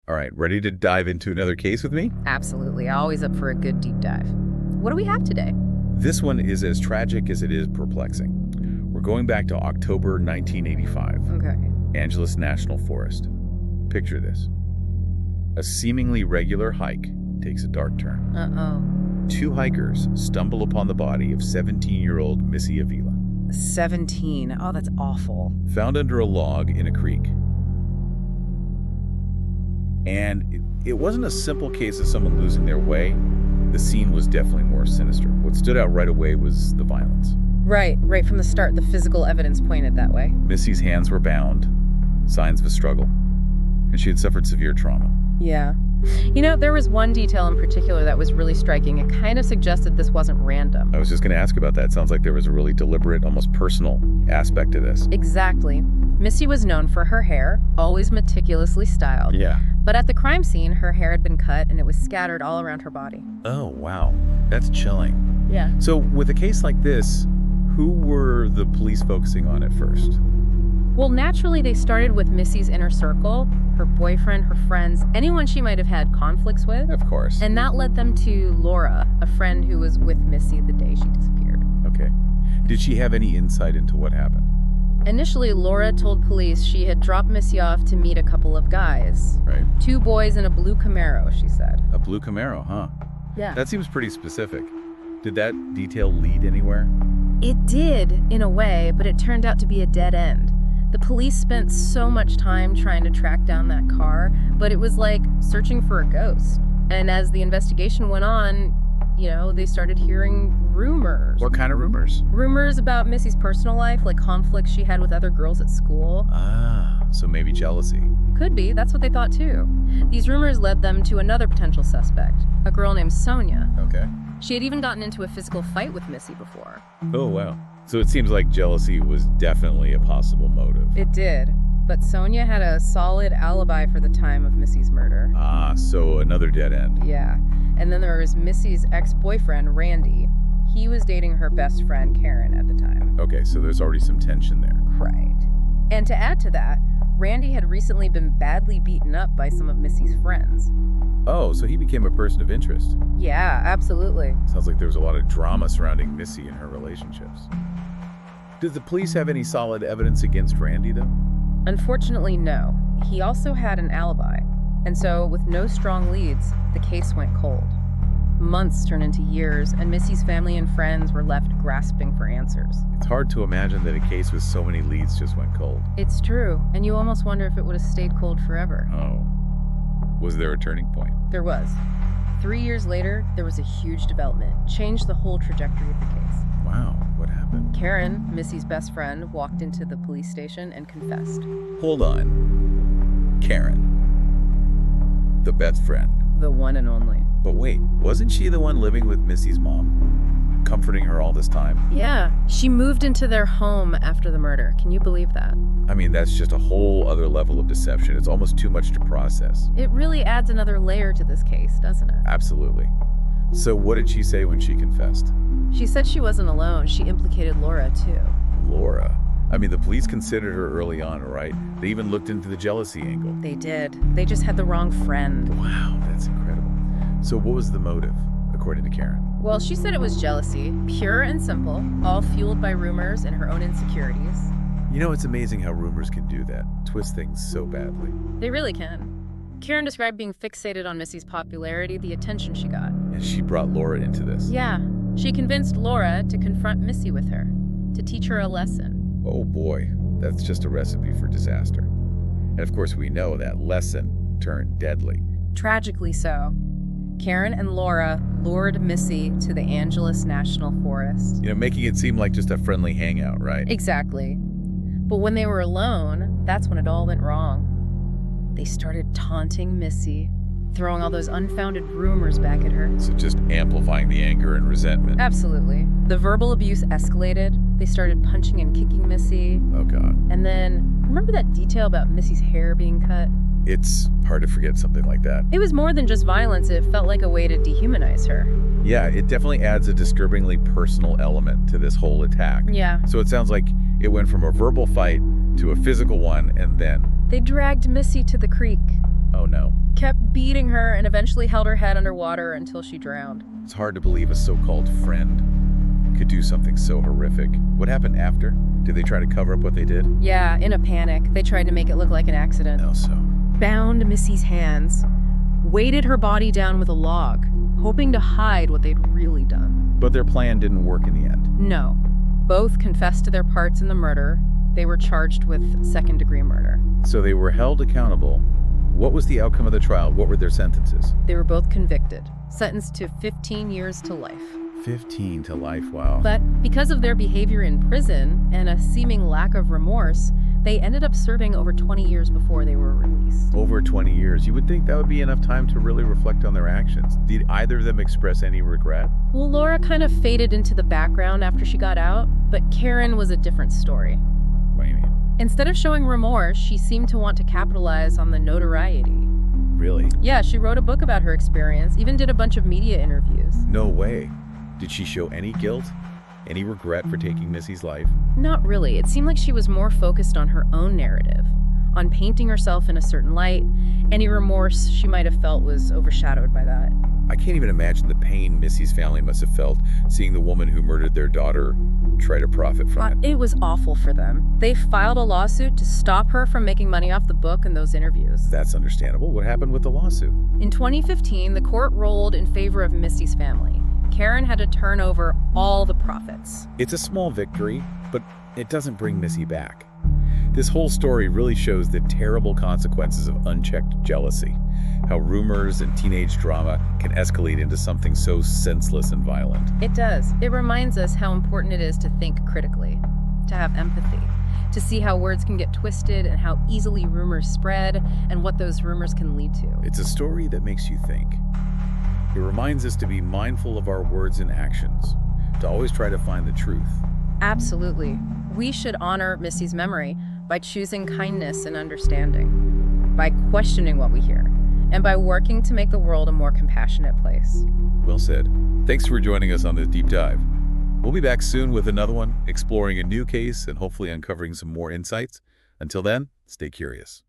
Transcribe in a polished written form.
All right, ready to dive into another case with me? Absolutely. Always up for a good deep dive. What do we have today? This one is as tragic as it is perplexing. We're going back to October 1985. Okay. Angeles National Forest. Picture this. A seemingly regular hike takes a dark turn. Uh-oh. 2 hikers stumble upon the body of 17-year-old Missy Avila. 17. Oh, that's awful. Found under a log in a creek. And it wasn't a simple case of someone losing their way. The scene was definitely more sinister. What stood out right away was the violence. Right from the start, the physical evidence pointed that way. Missy's hands were bound, signs of a struggle, and she had suffered severe trauma. Yeah. You know, there was one detail in particular that was really striking. It kind of suggested this wasn't random. I was just going to ask about that. It sounds like there was a really deliberate, almost personal aspect to this. Exactly. Missy was known for her hair, always meticulously styled. Yeah. But at the crime scene, her hair had been cut and it was scattered all around her body. Oh, wow. That's chilling. Yeah. So with a case like this, who were the police focusing on at first? Well, naturally, they started with Missy's inner circle, her boyfriend, her friends, anyone she might have had conflicts with. Of course. And that led them to Laura, a friend who was with Missy the day she disappeared. Okay. Did she have any insight into what happened? Initially, Laura told police she had dropped Missy off to meet a couple of guys. Right. 2 boys in a blue Camaro, she said. A blue Camaro, huh? Yeah. That seems pretty specific. Did that detail lead anywhere? It did, in a way, but it turned out to be a dead end. The police spent so much time trying to track down that car, but it was like searching for a ghost. And as the investigation went on, they started hearing rumors. What kind of rumors? Rumors about Missy's personal life, like conflicts she had with other girls at school. Ah, so maybe jealousy. Could be, that's what they thought too. These rumors led them to another potential suspect, a girl named Sonia. Okay. She had even gotten into a physical fight with Missy before. Oh, wow. So it seems like jealousy was definitely a possible motive. It did, but Sonia had a solid alibi for the time of Missy's murder. Ah, so another dead end. Yeah, and then there was Missy's ex-boyfriend, Randy. He was dating her best friend, Karen, at the time. Okay, so there's already some tension there. Right. And to add to that, Randy had recently been badly beaten up by some of Missy's friends. Oh, so he became a person of interest. Yeah, absolutely. Sounds like there was a lot of drama surrounding Missy and her relationships. Did the police have any solid evidence against Randy, though? Unfortunately, no. He also had an alibi. And so, with no strong leads, the case went cold. Months turned into years, and Missy's family and friends were left grasping for answers. It's hard to imagine that a case with so many leads just went cold. It's true, and you almost wonder if it would have stayed cold forever. Oh. Was there a turning point? There was. 3 years later, there was a huge development, changed the whole trajectory of the case. Wow, what happened? Karen, Missy's best friend, walked into the police station and confessed. Hold on. Karen. The best friend. The one and only. But wait, wasn't she the one living with Missy's mom? Comforting her all this time? Yeah, she moved into their home after the murder. Can you believe that? I mean, that's just a whole other level of deception. It's almost too much to process. It really adds another layer to this case, doesn't it? Absolutely. So what did she say when she confessed? She said she wasn't alone. She implicated Laura, too. Laura? I mean, the police considered her early on, right? They even looked into the jealousy angle. They did. They just had the wrong friend. Wow, that's incredible. So what was the motive, according to Karen? Well, she said it was jealousy, pure and simple, all fueled by rumors and her own insecurities. You know, it's amazing how rumors can do that, twist things so badly. They really can. Karen described being fixated on Missy's popularity, the attention she got. And she brought Laura into this. Yeah. She convinced Laura to confront Missy with her, to teach her a lesson. Oh boy, that's just a recipe for disaster. And of course we know that lesson turned deadly. Tragically so. Karen and Laura lured Missy to the Angeles National Forest. Making it seem like just a friendly hangout, right? Exactly. But when they were alone, that's when it all went wrong. They started taunting Missy, throwing all those unfounded rumors back at her. So just amplifying the anger and resentment. Absolutely. The verbal abuse escalated. They started punching and kicking Missy. Oh God. And then, remember that detail about Missy's hair being cut? It's hard to forget something like that. It was more than just violence. It felt like a way to dehumanize her. Yeah, it definitely adds a disturbingly personal element to this whole attack. Yeah. So it sounds like it went from a verbal fight to a physical one, and then... They dragged Missy to the creek. Oh no. kept beating her, and eventually held her head underwater until she drowned. It's hard to believe a so-called friend could do something so horrific. What happened after? Did they try to cover up what they did? Yeah, in a panic, they tried to make it look like an accident. No, so. Bound Missy's hands, weighted her body down with a log, hoping to hide what they'd really done. But their plan didn't work in the end. No. Both confessed to their parts in the murder. They were charged with second-degree murder. So they were held accountable. What was the outcome of the trial? What were their sentences? They were both convicted, sentenced to 15 years to life. 15 to life, wow. But because of their behavior in prison and a seeming lack of remorse, they ended up serving over 20 years before they were released. Over 20 years. You would think that would be enough time to really reflect on their actions. Did either of them express any regret? Well, Laura kind of faded into the background after she got out, but Karen was a different story. What do you mean? Instead of showing remorse, she seemed to want to capitalize on the notoriety. Really? Yeah, she wrote a book about her experience, even did a bunch of media interviews. No way. Did she show any guilt? Any regret for taking Missy's life? Not really. It seemed like she was more focused on her own narrative, on painting herself in a certain light. Any remorse she might have felt was overshadowed by that. I can't even imagine the pain Missy's family must have felt seeing the woman who murdered their daughter try to profit from it. It was awful for them. They filed a lawsuit to stop her from making money off the book and those interviews. That's understandable. What happened with the lawsuit? In 2015, the court ruled in favor of Missy's family. Karen had to turn over all the profits. It's a small victory, but it doesn't bring Missy back. This whole story really shows the terrible consequences of unchecked jealousy, how rumors and teenage drama can escalate into something so senseless and violent. It does. It reminds us how important it is to think critically, to have empathy, to see how words can get twisted and how easily rumors spread and what those rumors can lead to. It's a story that makes you think. It reminds us to be mindful of our words and actions, to always try to find the truth. Absolutely. We should honor Missy's memory by choosing kindness and understanding, by questioning what we hear, and by working to make the world a more compassionate place. Well said. Thanks for joining us on this deep dive. We'll be back soon with another one, exploring a new case and hopefully uncovering some more insights. Until then, stay curious.